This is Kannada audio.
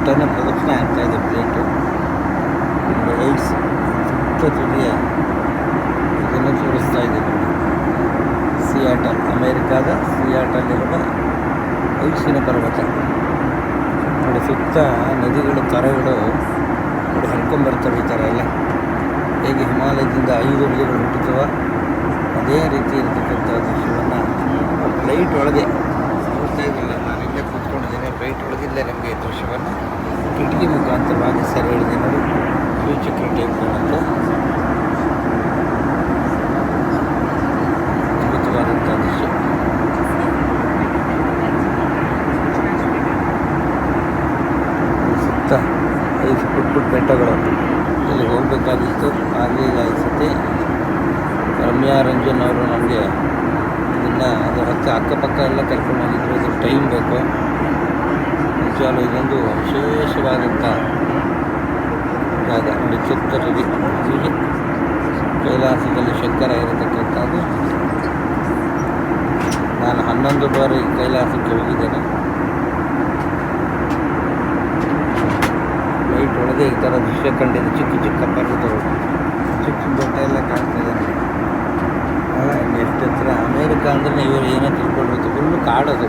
ಬೆಟ್ಟನ ಪ್ರದಕ್ಷಿಣೆ ಆಗ್ತಾಯಿದೆ ಪ್ಲೇಟು. ಏಡ್ಸ್ ಸುತ್ತ ತುದಿಯ ಇದನ್ನು ತೋರಿಸ್ತಾ ಇದೆ ನೋಡಿ. ಸಿಯಾಟಲ್, ಅಮೇರಿಕಾದ ಸಿಯಾಟಲ್ಲಿರುವ ಐಸಿನ ಪರ್ವತ ನೋಡಿ. ಸುತ್ತ ನದಿಗಳು, ತೊರೆಗಳು ನೋಡಿ ಹರ್ಕೊಂಬರ್ತವೆ. ಈ ಥರ ಎಲ್ಲ ಹೇಗೆ ಹಿಮಾಲಯದಿಂದ 5 ನದಿಗಳು ಹುಟ್ಟುತ್ತವ ಅದೇ ರೀತಿ ಇರತಕ್ಕಂಥ ದೃಶ್ಯವನ್ನು ಫ್ಲೈಟ್ ಒಳಗೆ ನೋಡ್ತಾ ಇದ್ದಿಲ್ಲ. ನಾನು ಇಲ್ಲೇ ಕೂತ್ಕೊಂಡಿದ್ದೇನೆ, ಫ್ಲೈಟ್ ಒಳಗಿಲ್ಲೇ ನಮಗೆ ದೃಶ್ಯವನ್ನು ಕಿಟಕಿ ಮುಖಾಂತರವಾಗಿ ಸೆರೆ ಹಿಡಿದೆ ನೋಡಿ. ದ್ವಿಚಕ್ರ ಟೇಬಲ್ ಅಂತ ಅದ್ಭುತವಾದಂಥ ದೃಶ್ಯ. ಸುತ್ತ 5 ಪುಟ್ಟ ಬೆಟ್ಟಗಳು. ಇಲ್ಲಿ ಹೋಗಬೇಕಾಗಿತ್ತು, ಆಗಲಿಲ್ಲ ಅನಿಸುತ್ತೆ. ರಮ್ಯಾ ರಂಜನ್ ಅವರು ನಮಗೆ ಇದನ್ನು ಅದು ಅಕ್ಕಪಕ್ಕ ಎಲ್ಲ ಕರ್ಕೊಂಡು ಹೋಗಿದ್ರು. ಇದು ಟೈಮ್ ಬೇಕು ನಿಜವಾಗ್ಲೂ. ಇದೊಂದು ವಿಶೇಷವಾದಂಥ ಜಾಗ ನೋಡಿ. ಚಿತ್ರದುರ್ಗ ಹೀಗೆ ಕೈಲಾಸದಲ್ಲಿ ಶಂಕರ ಇರತಕ್ಕಂಥದ್ದು. ನಾನು 11 ಬಾರಿ ಕೈಲಾಸಕ್ಕೆ ಹೋಗಿದ್ದೇನೆ. ಲೈಟ್ ಒಳಗೆ ಈ ಥರ ದೃಶ್ಯ ಕಂಡಿದೆ. ಚಿಕ್ಕ ಚಿಕ್ಕ ಪರ್ವತಗಳು, ಚಿಕ್ಕ ಬೆಟ್ಟ ಎಲ್ಲ ಕಾಣ್ತಿದೆ. ಎಷ್ಟು ಹತ್ರ. ಅಮೇರಿಕಾ ಅಂದರೆ ಇವರು ಏನೋ ತಿಳ್ಕೊಂಡಿರುತ್ತೆ, ಫುಲ್ಲು ಕಾಡೋದು.